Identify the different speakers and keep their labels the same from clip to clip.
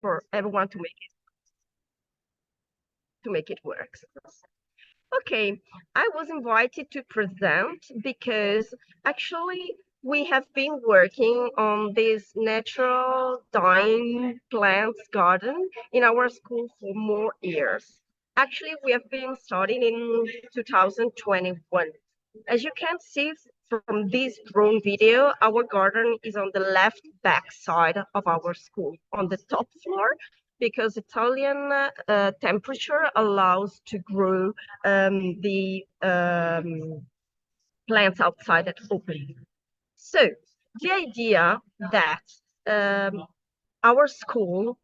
Speaker 1: for everyone to make it work. Okay, I was invited to present because actually we have been working on this natural dying plants garden in our school for more years. Actually, we have been starting in 2021. As you can see from this drone video, our garden is on the left back side of our school, on the top floor, because Italian temperature allows to grow the plants outside at open. So the idea that our school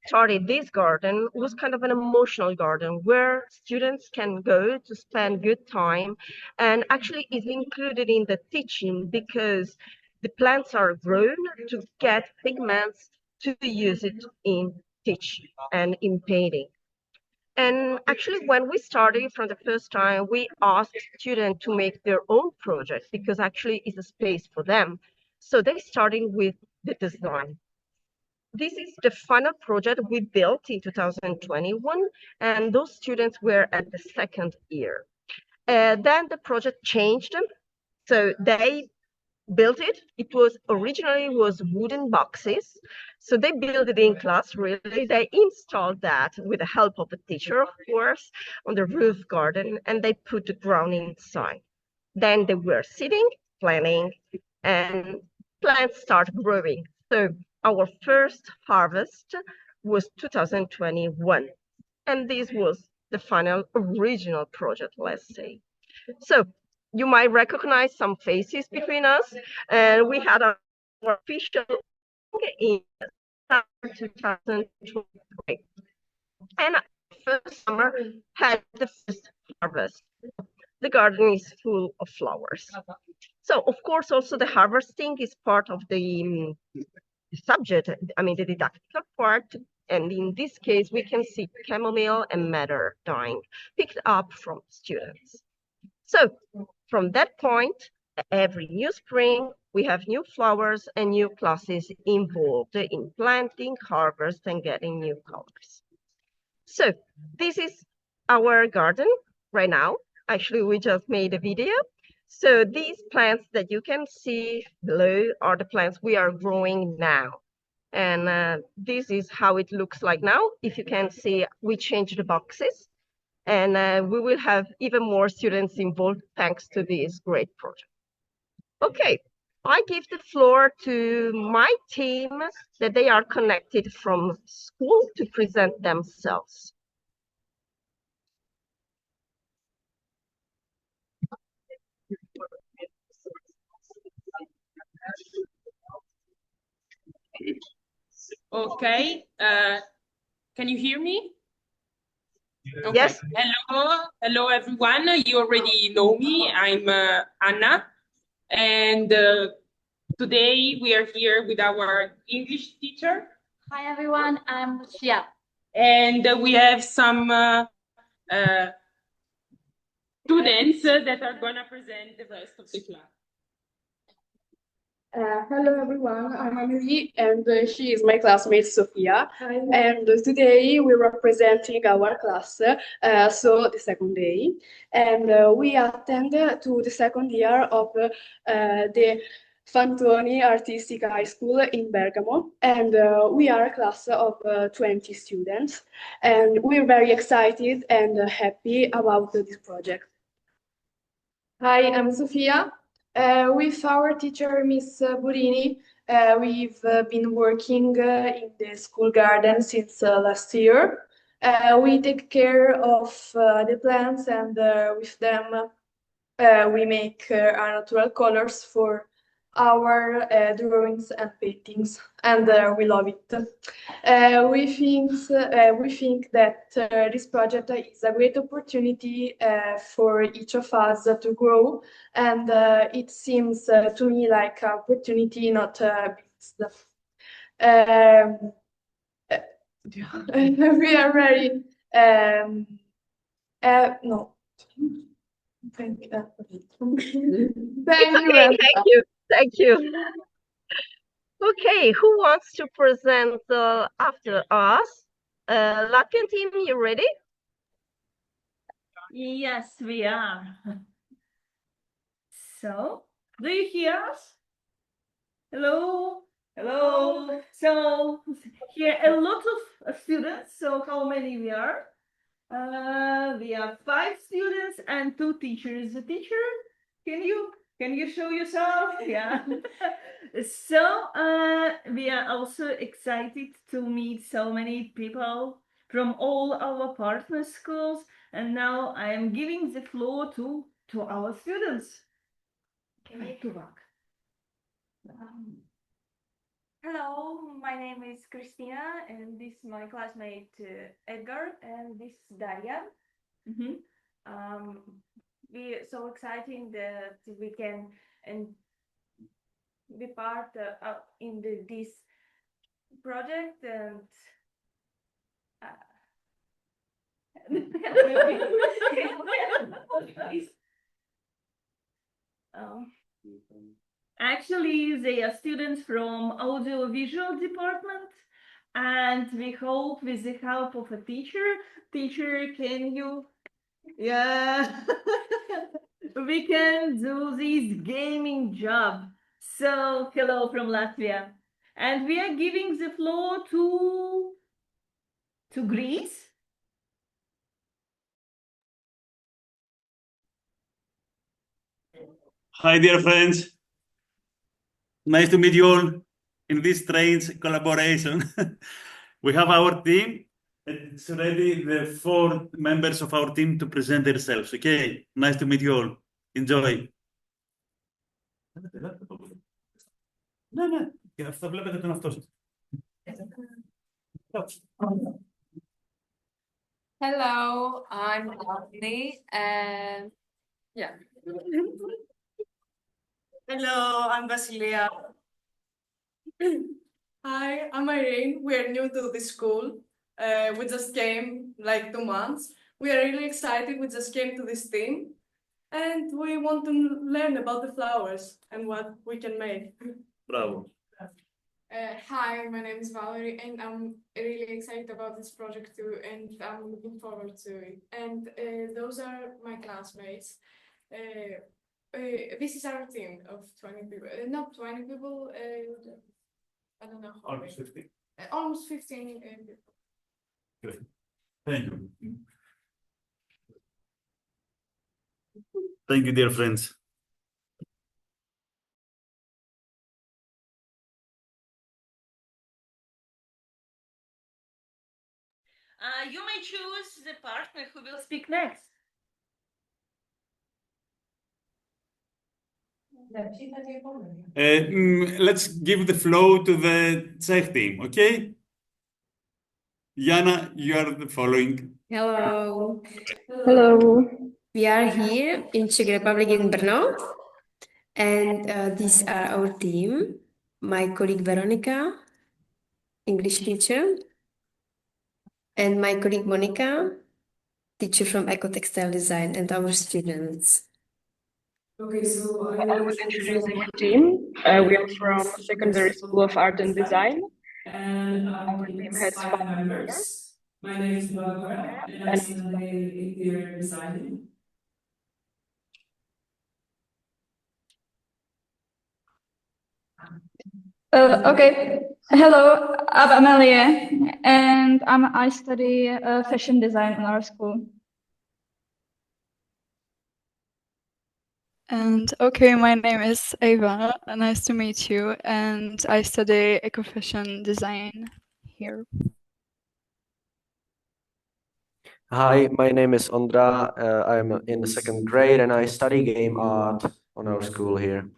Speaker 1: started this garden was kind of an emotional garden where students can go to spend good time, and actually is included in the teaching because the plants are grown to get pigments to use it in teaching and in painting. And actually, when we started from the first time, we asked students to make their own project because actually it's a space for them. So they started with the design. This is the final project we built in 2021, and those students were at the second year. Then the project changed, so they built it. It was originally wooden boxes, so they built it in class. Really, they installed that with the help of a teacher, of course, on the roof garden, and they put the ground inside. Then they were sitting, planning, and plants start growing. So our first harvest was 2021, and this was the final original project, let's say. So you might recognize some faces between us, and we had our official in 2023, and first summer had the first harvest. The garden is full of flowers. So of course also the harvesting is part of the subject, I mean the didactical part, and in this case we can see chamomile and madder dying, picked up from students. So from that point, every new spring, we have new flowers and new classes involved in planting, harvest, and getting new colors. So this is our garden right now. Actually, we just made a video. So these plants that you can see below are the plants we are growing now. And this is how it looks like now. If you can see, we changed the boxes. And we will have even more students involved thanks to this great project. Okay, I give the floor to my team that they are connected from school to present themselves.
Speaker 2: Okay, can you hear me? Okay.
Speaker 1: Yes.
Speaker 2: Hello everyone. You already know me. I'm Anna, and today we are here with our English teacher.
Speaker 3: Hi everyone, I'm Lucia.
Speaker 2: And we have some students that are gonna present the rest of the class.
Speaker 4: Hello everyone, I'm Amelie and she is my classmate Sofia. Hi. And today we're representing our class, so the second day. And we attend to the second year of the Fantoni Artistic High School in Bergamo. And we are a class of 20 students. And we're very excited and happy about this project.
Speaker 5: Hi, I'm Sofia. With our teacher, Miss Burini, we've been working in the school garden since last year. We take care of the plants, and with them we make our natural colors for our drawings and paintings, and we love it. We think that this project is a great opportunity for each of us to grow, and it seems to me like an opportunity, not business. We are ready. No. Thank you.
Speaker 1: Thank you. Okay, who wants to present after us? Latvian team, you ready?
Speaker 6: Yes, we are. So, do you hear us? Hello? Hello? So, here a lot of students. So, how many we are? We have 5 students and 2 teachers. The teacher, can you show yourself? Yeah. So, we are also excited to meet so many people from all our partner schools. And now I am giving the floor to our students.
Speaker 3: Hello, my name is Christina, and this is my classmate Edgar, and this is Daria. We're so exciting that we can be part in this project and.
Speaker 6: Actually, they are students from audiovisual department, and we hope with the help of a teacher, can you, yeah, we can do this gaming job. So, hello from Latvia. And we are giving the floor to Greece.
Speaker 7: Hi, dear friends. Nice to meet you all in this strange collaboration. We have our team. It's ready, the 4 members of our team to present themselves. Okay, nice to meet you all. Enjoy. Αυτό βλέπετε τον αυτό σας.
Speaker 8: Hello, I'm Daphne, and yeah.
Speaker 9: Hello, I'm Vasilia. Hi, I'm Irene. We are new to this school. We just came like 2 months. We are really excited. We just came to this team, and we want to learn about the flowers and what we can make.
Speaker 7: Bravo.
Speaker 5: Hi, my name is Valerie, and I'm really excited about this project too, and I'm looking forward to it. And those are my classmates. This is our team of 20 people. Not 20 people, I don't know how
Speaker 7: Almost
Speaker 5: many.
Speaker 7: 50.
Speaker 5: Almost 15 people.
Speaker 7: Great. Thank you. Thank you, dear friends.
Speaker 6: You may choose the partner who will speak next.
Speaker 7: Let's give the floor to the Czech team, okay? Jana, you are the following.
Speaker 10: Hello.
Speaker 4: Hello.
Speaker 10: We are here in Czech Republic in Brno, and these are our team. My colleague Veronica, English teacher, and my colleague Monica, teacher from Eco-Textile Design, and our students.
Speaker 4: Okay, so I will introduce our team. We are from Secondary School of Art and Design, and our team has 5 members.
Speaker 11: My name is Barbara, and I study interior design.
Speaker 3: Okay. Hello, I'm Amelia, and I study fashion design in our school.
Speaker 12: And okay, my name is Ava, nice to meet you, and I study eco-fashion design here.
Speaker 13: Hi, my name is Ondra. I'm in the 2nd grade and I study game art on our school here.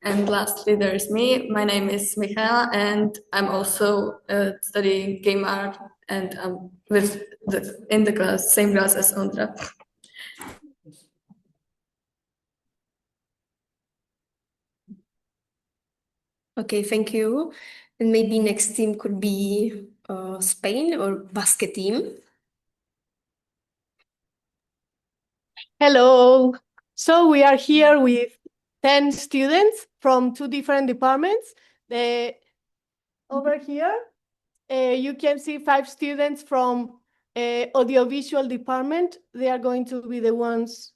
Speaker 8: And lastly, there's me. My name is Michaela, and I'm also studying game art, and I'm in the same class as Ondra.
Speaker 10: Okay, thank you. And maybe next team could be Spain or basket team.
Speaker 14: Hello. So we are here with 10 students from 2 different departments. Over here, you can see 5 students from audiovisual department. They are going to be the ones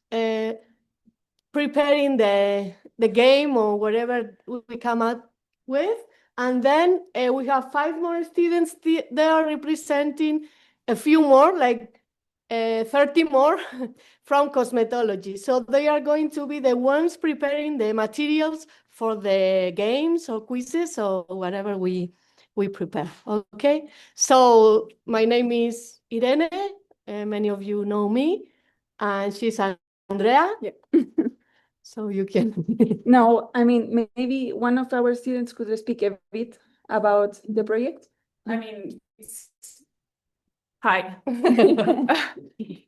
Speaker 14: preparing the game or whatever we come up with. And then we have 5 more students. They are representing a few more, like 30 more from cosmetology. So they are going to be the ones preparing the materials for the games or quizzes or whatever we prepare. Okay, so my name is Irene. Many of you know me, and she's Andrea.
Speaker 15: Yeah.
Speaker 14: So you can.
Speaker 15: No, I mean, maybe one of our students could speak a bit about the project.
Speaker 16: I mean, hi.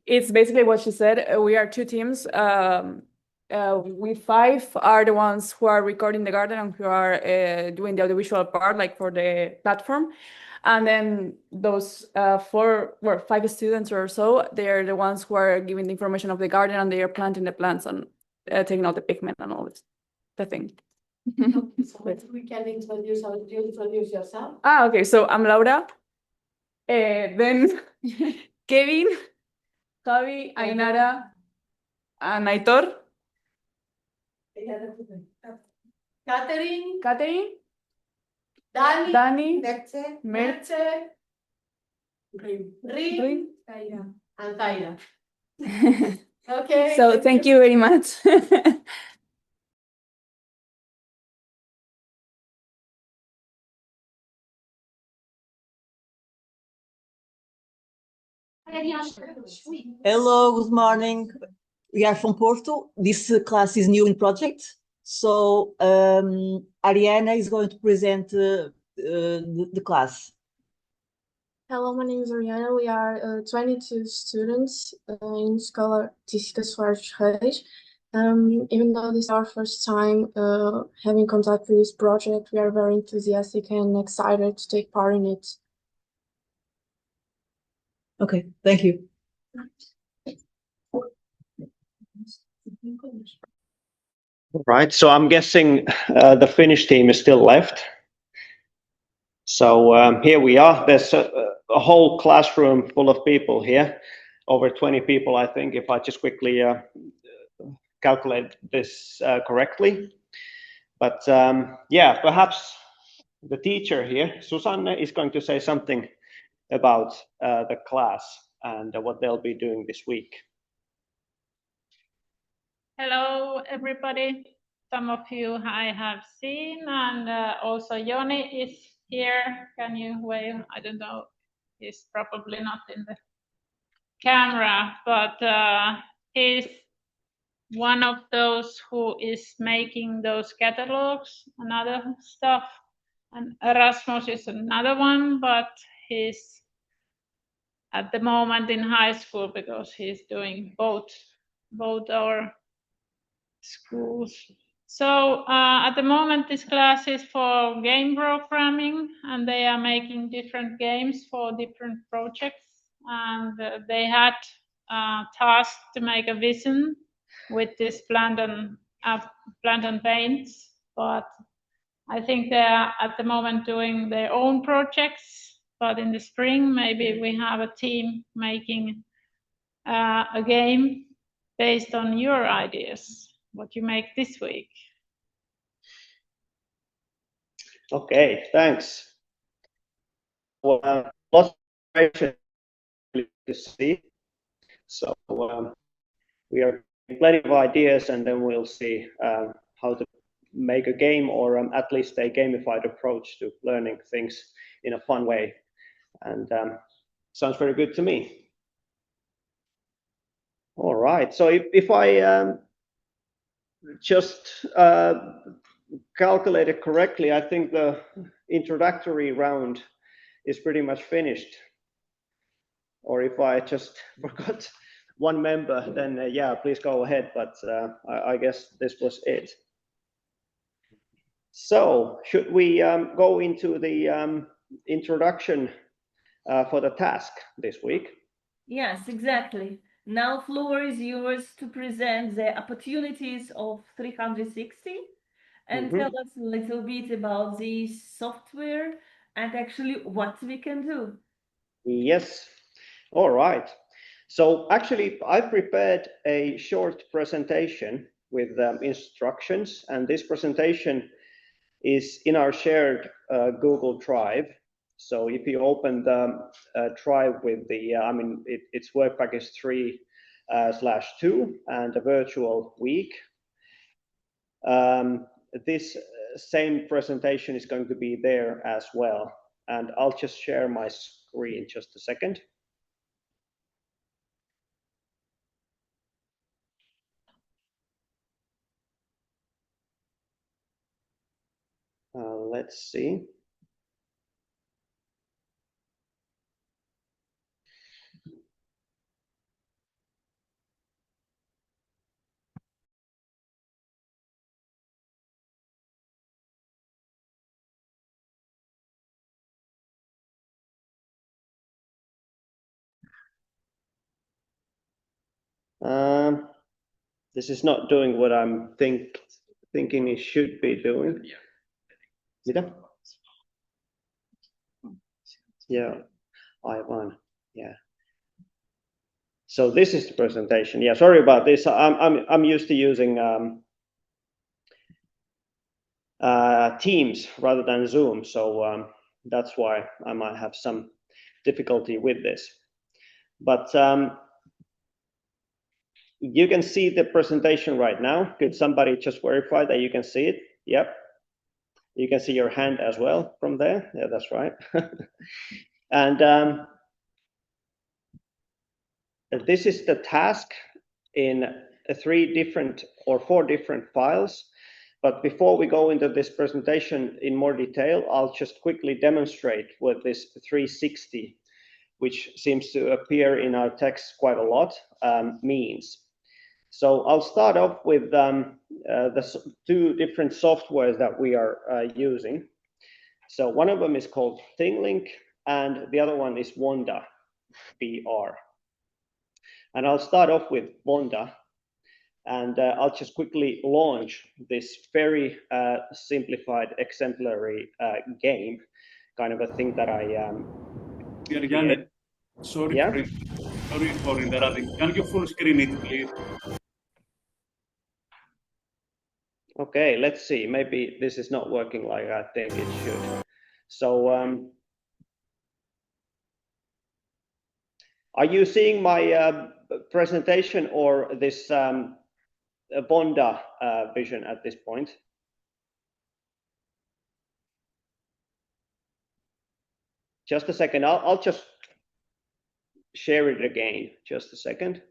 Speaker 16: It's basically what she said. We are 2 teams. We 5 are the ones who are recording the garden and who are doing the audiovisual part, like for the platform. And then those 5 students or so, they are the ones who are giving the information of the garden, and they are planting the plants and taking out the pigment and all this, the thing.
Speaker 14: So we can introduce yourself.
Speaker 16: Okay. So I'm Laura. Then Kevin, Javi, Ainara, and Aitor.
Speaker 14: Catherine,
Speaker 16: Dani,
Speaker 14: Merche, Rin, and Zaira. Okay.
Speaker 15: So thank you very much.
Speaker 17: Hello, good morning. We are from Porto. This class is new in project. So Ariana is going to present the class.
Speaker 5: Hello, my name is Ariana. We are 22 students in Escola Artística Soares Reis. Even though this is our first time having contact with this project, we are very enthusiastic and excited to take part in it.
Speaker 17: Okay, thank you.
Speaker 18: All right, so I'm guessing the Finnish team is still left. So here we are. There's a whole classroom full of people here, over 20 people, I think, if I just quickly calculate this correctly. But yeah, perhaps the teacher here, Susanne, is going to say something about the class and what they'll be doing this week.
Speaker 19: Hello, everybody. Some of you I have seen, and also Joni is here. Can you wave? I don't know. He's probably not in the camera, but he's one of those who is making those catalogs and other stuff. And Erasmus is another one, but he's at the moment in high school because he's doing both our schools. So at the moment this class is for game programming, and they are making different games for different projects, and they had tasked to make a vision with this Plant&Paint, but I think they are at the moment doing their own projects, but in the spring maybe we have a team making a game based on your ideas, what you make this week.
Speaker 18: Okay, thanks. Well, lots of information to see. So we are plenty of ideas, and then we'll see how to make a game, or at least a gamified approach to learning things in a fun way. And sounds very good to me. All right, so if I just calculated correctly, I think the introductory round is pretty much finished. Or if I just forgot one member, then yeah, please go ahead, but I guess this was it. So should we go into the introduction for the task this week?
Speaker 6: Yes, exactly. Now floor is yours to present the opportunities of 360 and tell us a little bit about the software and actually what we can do.
Speaker 18: Yes. All right. So actually, I prepared a short presentation with instructions, and this presentation is in our shared Google Drive. So if you open the Drive with the, it's work package 3/2 and a virtual week. This same presentation is going to be there as well. And I'll just share my screen just a second. Let's see. This is not doing what I'm thinking it should be doing. Mitä? Yeah, aivan. Yeah. So this is the presentation. Yeah, sorry about this. I'm used to using Teams rather than Zoom, so that's why I might have some difficulty with this. But you can see the presentation right now. Could somebody just verify that you can see it? Yep. You can see your hand as well from there. Yeah, that's right. And this is the task in 3 different or 4 different files. But before we go into this presentation in more detail, I'll just quickly demonstrate what this 360, which seems to appear in our text quite a lot, means. So I'll start off with the 2 different softwares that we are using. So one of them is called ThingLink, and the other one is Wonda, BR. And I'll start off with Wonda, and I'll just quickly launch this very simplified exemplary game, kind of a thing that I
Speaker 7: Janne, sorry for interrupting. Can you full screen it, please?
Speaker 18: Okay, let's see. Maybe this is not working like I think it should. So, are you seeing my presentation or this Wonda vision at this point? Just a second. I'll just share it again. Just a second.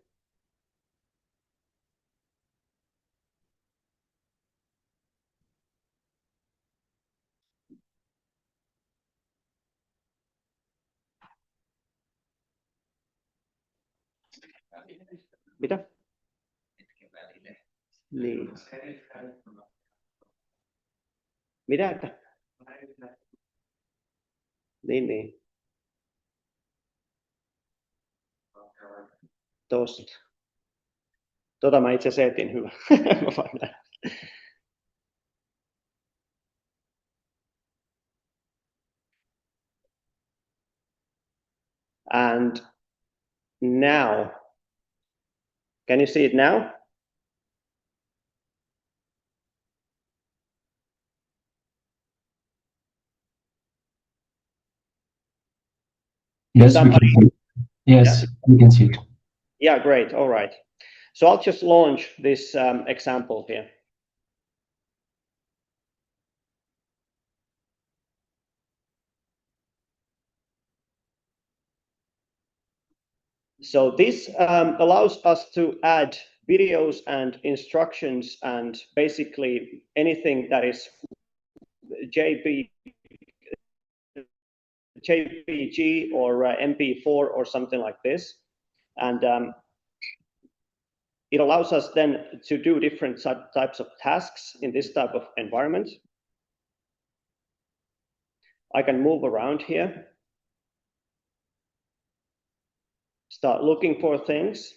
Speaker 18: Mitä? Niin. Mitä? Että? Niin. Tosta. Mä itse asiassa etin, hyvä. And now, can you see it now?
Speaker 20: Yes, we can. Yes, we can see it.
Speaker 18: Yeah, great. All right. So I'll just launch this example here. So this allows us to add videos and instructions and basically anything that is JPG or MP4 or something like this. And it allows us then to do different types of tasks in this type of environment. I can move around here. Start looking for things.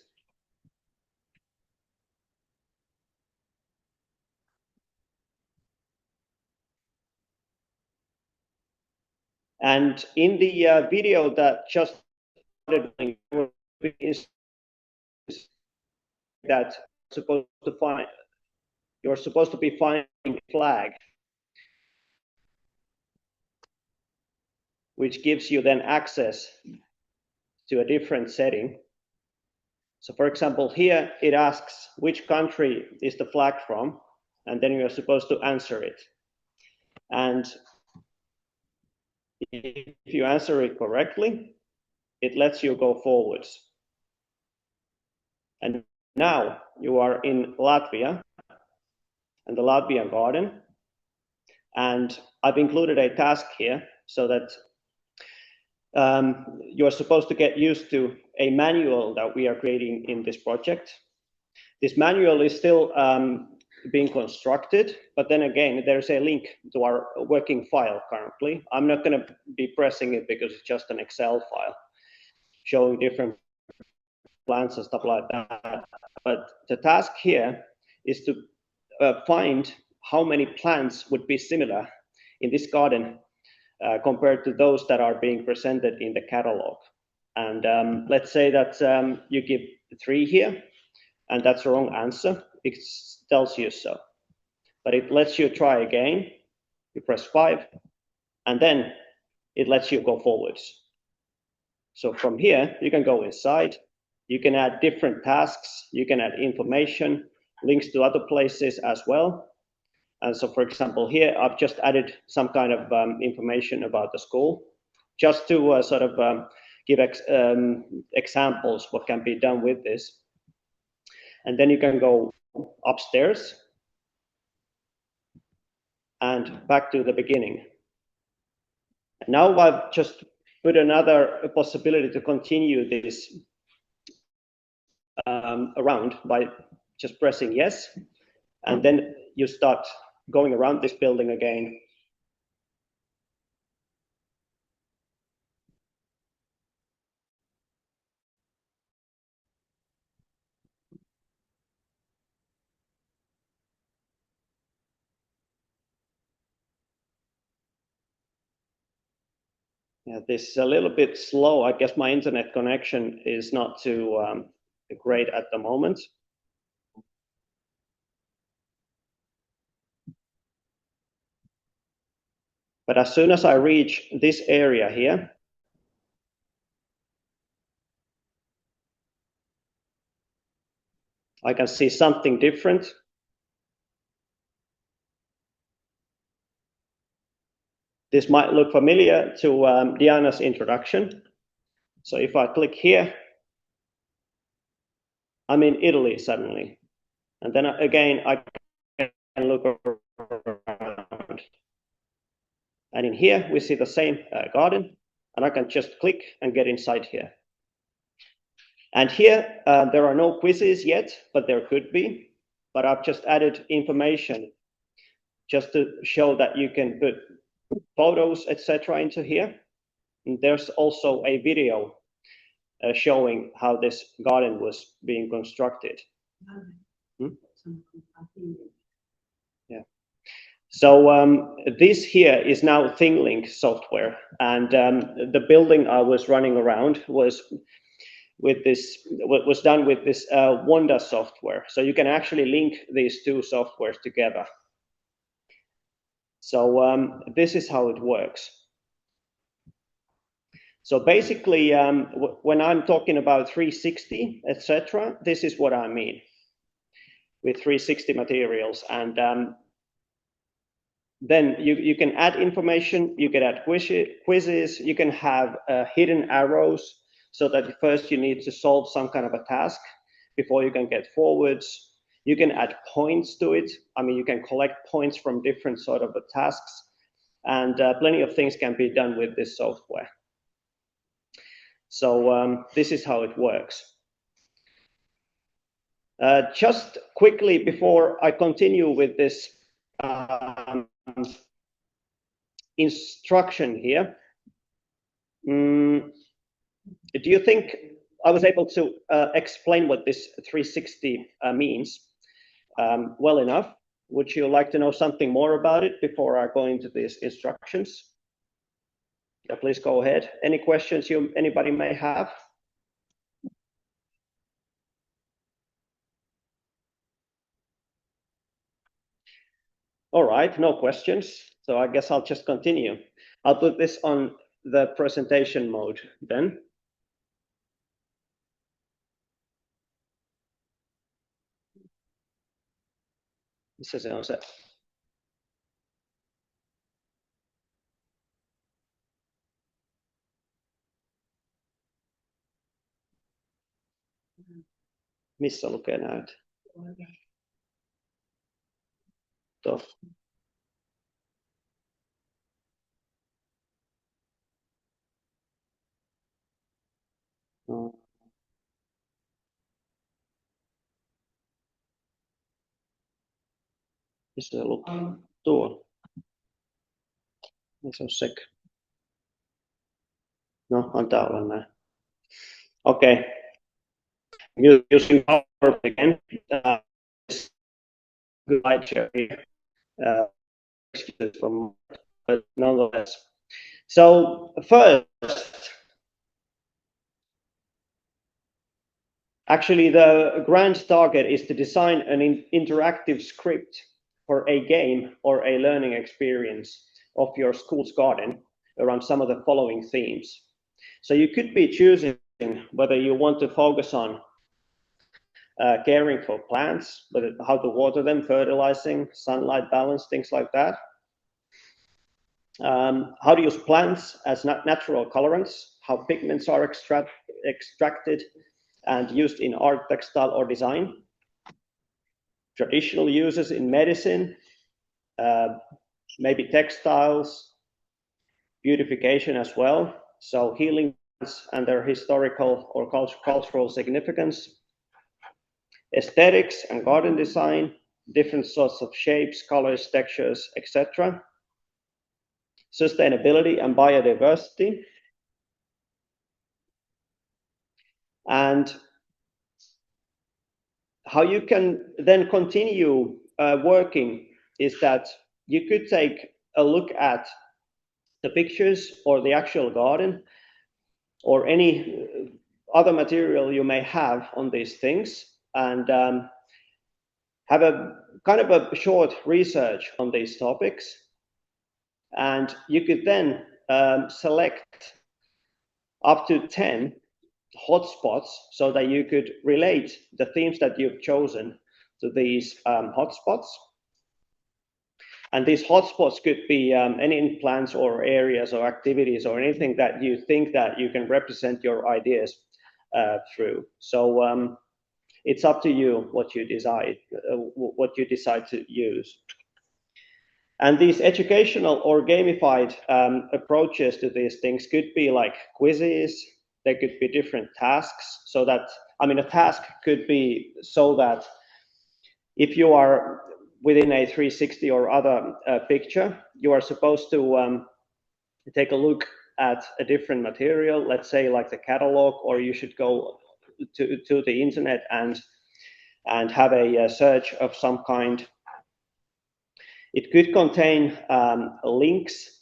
Speaker 18: And in the video that just started, that you're supposed to be finding a flag, which gives you then access to a different setting. So for example, here it asks which country is the flag from, and then you're supposed to answer it. And if you answer it correctly, it lets you go forwards. And now you are in Latvia and the Latvian garden. And I've included a task here so that you're supposed to get used to a manual that we are creating in this project. This manual is still being constructed, but then again, there's a link to our working file currently. I'm not going to be pressing it because it's just an Excel file showing different plants and stuff like that. But the task here is to find how many plants would be similar in this garden compared to those that are being presented in the catalog. And let's say that you give 3 here, and that's the wrong answer. It tells you so. But it lets you try again. You press 5, and then it lets you go forwards. So from here, you can go inside. You can add different tasks. You can add information, links to other places as well. And so, for example, here I've just added some kind of information about the school, just to sort of give examples what can be done with this. And then you can go upstairs and back to the beginning. Now I've just put another possibility to continue this around by just pressing yes, and then you start going around this building again. Yeah, this is a little bit slow. I guess my internet connection is not too great at the moment. But as soon as I reach this area here, I can see something different. This might look familiar to Diana's introduction. So if I click here, I'm in Italy suddenly. And then again, I can look around. And in here, we see the same garden, and I can just click and get inside here. And here, there are no quizzes yet, but there could be. But I've just added information just to show that you can put photos, etc. into here. And there's also a video showing how this garden was being constructed. Yeah. So this here is now ThingLink software, and the building I was running around was done with this Wanda software. So you can actually link these two softwares together. So this is how it works. So basically, when I'm talking about 360, etc., this is what I mean with 360 materials. And then you can add information, you can add quizzes, you can have hidden arrows, so that first you need to solve some kind of a task before you can get forwards. You can add points to it. I mean, you can collect points from different sort of tasks, and plenty of things can be done with this software. So this is how it works. Just quickly before I continue with this instruction here, do you think I was able to explain what this 360 means well enough? Would you like to know something more about it before I go into these instructions? Yeah, please go ahead. Any questions anybody may have? All right, no questions. So I guess I'll just continue. I'll put this on the presentation mode then. Missä se on se? Missä lukee näyt? Tuo. No. Missä se lukee? Tuo. Se on sekä. No, antaa olla näin. Okay. Using PowerPoint again. Good slide share here. Excuses from, but nonetheless. So first, actually the grand target is to design an interactive script for a game or a learning experience of your school's garden around some of the following themes. So you could be choosing whether you want to focus on caring for plants, but how to water them, fertilizing, sunlight balance, things like that. How to use plants as natural colorants, how pigments are extracted and used in art, textile, or design. Traditional uses in medicine, maybe textiles, beautification as well. So healing plants and their historical or cultural significance. Aesthetics and garden design, different sorts of shapes, colors, textures, etc. Sustainability and biodiversity. And how you can then continue working is that you could take a look at the pictures or the actual garden or any other material you may have on these things and have a kind of a short research on these topics. And you could then select up to 10 hotspots so that you could relate the themes that you've chosen to these hotspots. And these hotspots could be any plants or areas or activities or anything that you think that you can represent your ideas through. So it's up to you what you decide to use. And these educational or gamified approaches to these things could be like quizzes. There could be different tasks so that, I mean, a task could be so that if you are within a 360 or other picture, you are supposed to take a look at a different material, let's say like the catalog, or you should go to the internet and have a search of some kind. It could contain links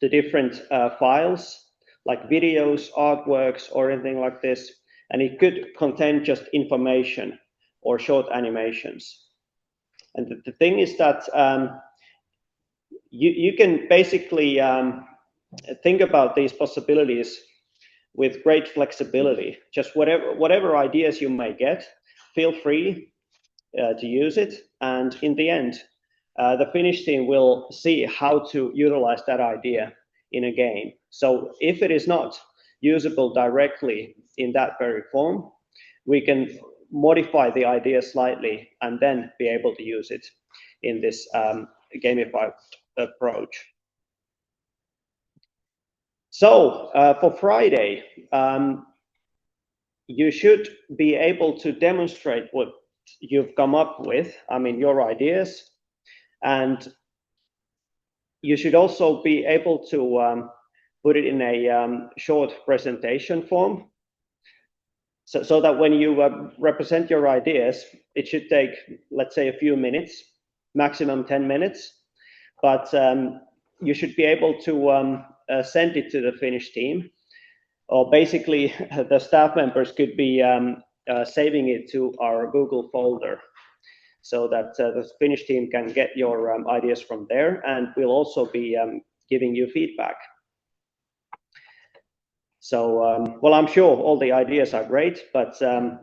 Speaker 18: to different files, like videos, artworks, or anything like this. And it could contain just information or short animations. And the thing is that you can basically think about these possibilities with great flexibility. Just whatever ideas you may get, feel free to use it. And in the end, the Finnish team will see how to utilize that idea in a game. So if it is not usable directly in that very form, we can modify the idea slightly and then be able to use it in this gamified approach. So for Friday, you should be able to demonstrate what you've come up with, I mean, your ideas, and you should also be able to put it in a short presentation form. So that when you represent your ideas, it should take, let's say, a few minutes, maximum 10 minutes. But you should be able to send it to the Finnish team, or basically the staff members could be saving it to our Google folder, so that the Finnish team can get your ideas from there, and we'll also be giving you feedback. So, well, I'm sure all the ideas are great, but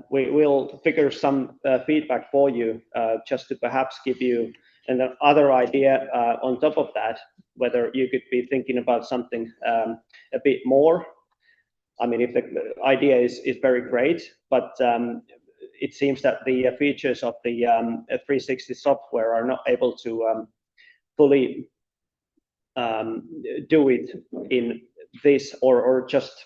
Speaker 18: we will figure some feedback for you, just to perhaps give you another idea on top of that, whether you could be thinking about something a bit more. I mean, if the idea is very great, but it seems that the features of the 360 software are not able to fully do it in this, or just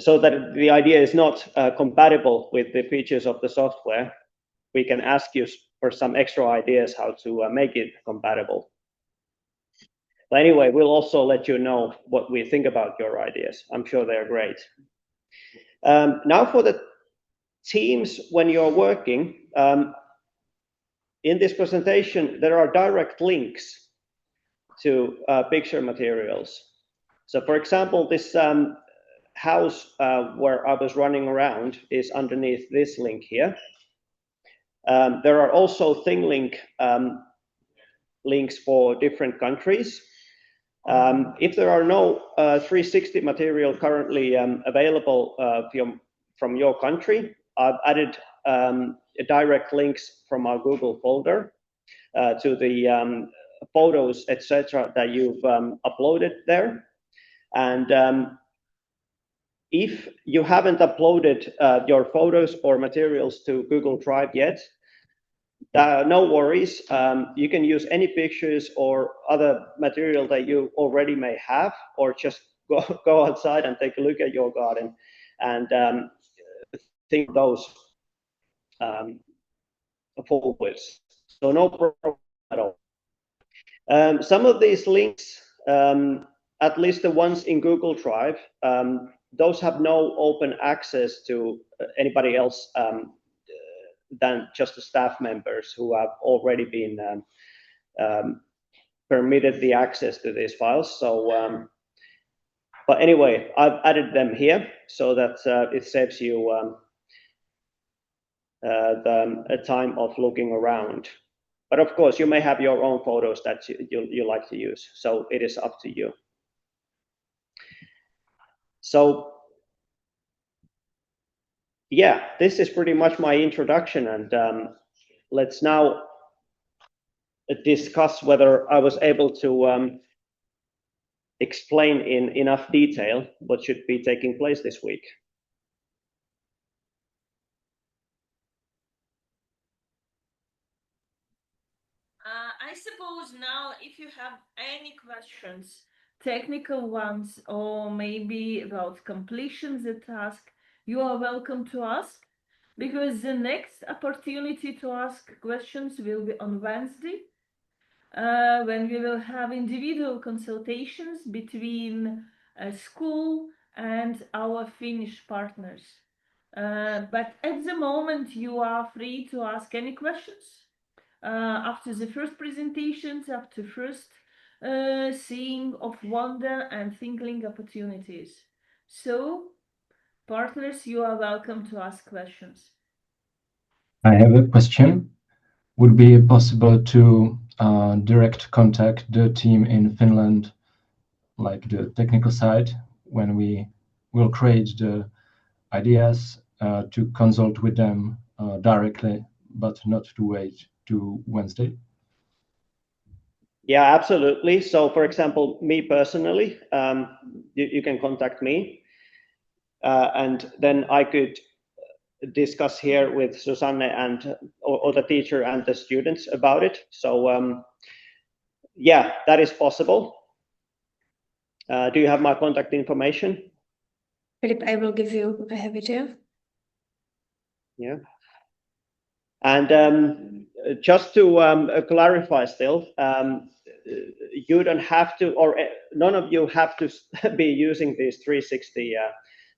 Speaker 18: so that the idea is not compatible with the features of the software. We can ask you for some extra ideas how to make it compatible. But anyway, we'll also let you know what we think about your ideas. I'm sure they're great. Now for the teams, when you're working, in this presentation, there are direct links to picture materials. So for example, this house where I was running around is underneath this link here. There are also ThingLink links for different countries. If there are no 360 material currently available from your country, I've added direct links from our Google folder to the photos, etc., that you've uploaded there. And if you haven't uploaded your photos or materials to Google Drive yet, no worries. You can use any pictures or other material that you already may have, or just go outside and take a look at your garden and think those forwards. So no problem at all. Some of these links, at least the ones in Google Drive, those have no open access to anybody else than just the staff members who have already been permitted the access to these files. So, but anyway, I've added them here so that it saves you the time of looking around. But of course, you may have your own photos that you like to use, so it is up to you. So yeah, this is pretty much my introduction, and let's now discuss whether I was able to explain in enough detail what should be taking place this week.
Speaker 6: I suppose now, if you have any questions, technical ones, or maybe about completion of the task, you are welcome to ask, because the next opportunity to ask questions will be on Wednesday, when we will have individual consultations between school and our Finnish partners. But at the moment, you are free to ask any questions. After the first presentations, after first seeing of wonder and thinking opportunities. So, partners, you are welcome to ask questions.
Speaker 20: I have a question. Would it be possible to direct contact the team in Finland, like the technical side, when we will create the ideas, to consult with them directly, but not to wait to Wednesday?
Speaker 18: Yeah, absolutely. So for example, me personally, you can contact me, and then I could discuss here with Susanne and or the teacher and the students about it. So yeah, that is possible. Do you have my contact information?
Speaker 10: Philip, I will give you, I have it here.
Speaker 18: Yeah. And just to clarify still, you don't have to, or none of you have to be using these 360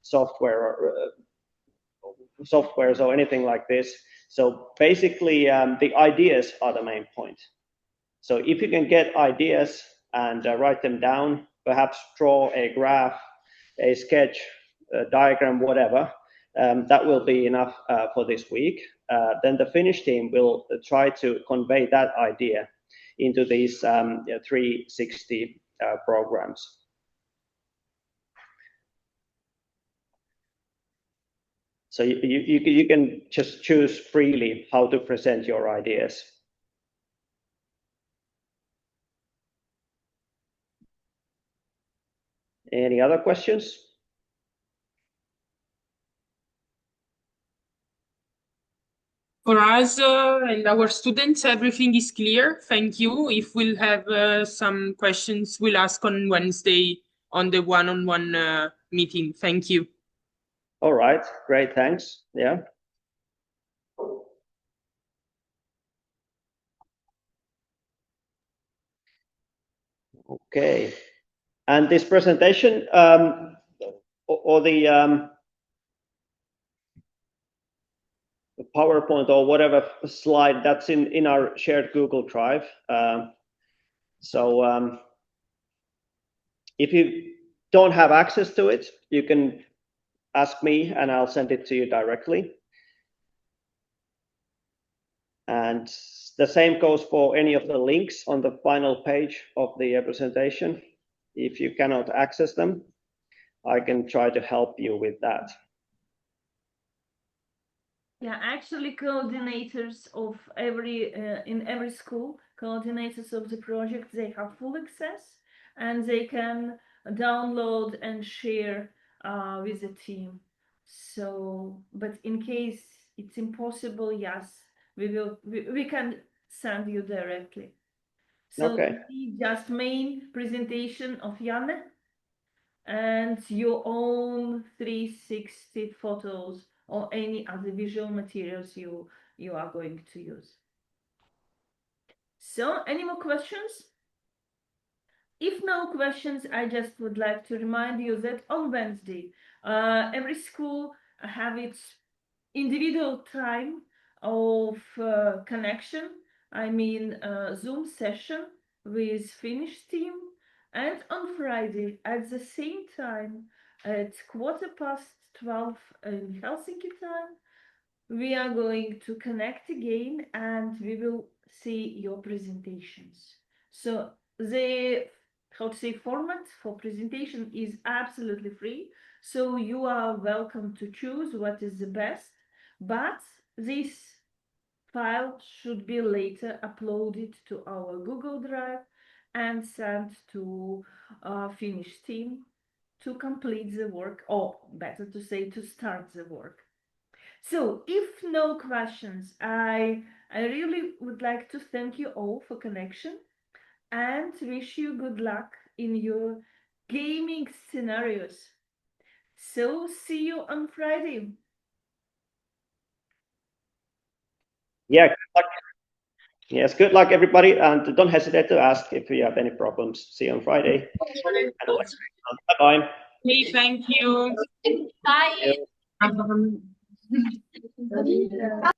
Speaker 18: software or softwares or anything like this. So basically, the ideas are the main point. So if you can get ideas and write them down, perhaps draw a graph, a sketch, a diagram, whatever. That will be enough for this week. Then the Finnish team will try to convey that idea into these 360 programs. So you can just choose freely how to present your ideas. Any other questions?
Speaker 2: For us and our students, everything is clear. Thank you. If we'll have some questions, we'll ask on Wednesday on the one-on-one meeting. Thank you.
Speaker 18: All right, great, thanks. Yeah. Okay, and this presentation or the PowerPoint or whatever slide, that's in our shared Google Drive. So if you don't have access to it, you can ask me and I'll send it to you directly. And the same goes for any of the links on the final page of the presentation. If you cannot access them, I can try to help you with that.
Speaker 6: Yeah, actually, coordinators of in every school, coordinators of the project, they have full access and they can download and share with the team. So, but in case it's impossible, yes, we can send you directly. So
Speaker 18: okay.
Speaker 6: Just main presentation of Janne and your own 360 photos or any other visual materials you are going to use. So, any more questions? If no questions, I just would like to remind you that on Wednesday, every school have its individual time of connection. I mean, Zoom session with Finnish team, and on Friday at the same time at 12:15 in Helsinki time, we are going to connect again and we will see your presentations. So the format for presentation is absolutely free. So you are welcome to choose what is the best, but this file should be later uploaded to our Google Drive and sent to our Finnish team to complete the work, or better to say, to start the work. So if no questions, I really would like to thank you all for connection and wish you good luck in your gaming scenarios. So see you on Friday.
Speaker 18: Yeah, good luck. Yes, good luck everybody, and don't hesitate to ask if you have any problems. See you on Friday. Bye-bye.
Speaker 2: Hey, thank you.
Speaker 18: Bye.
Speaker 2: Bye.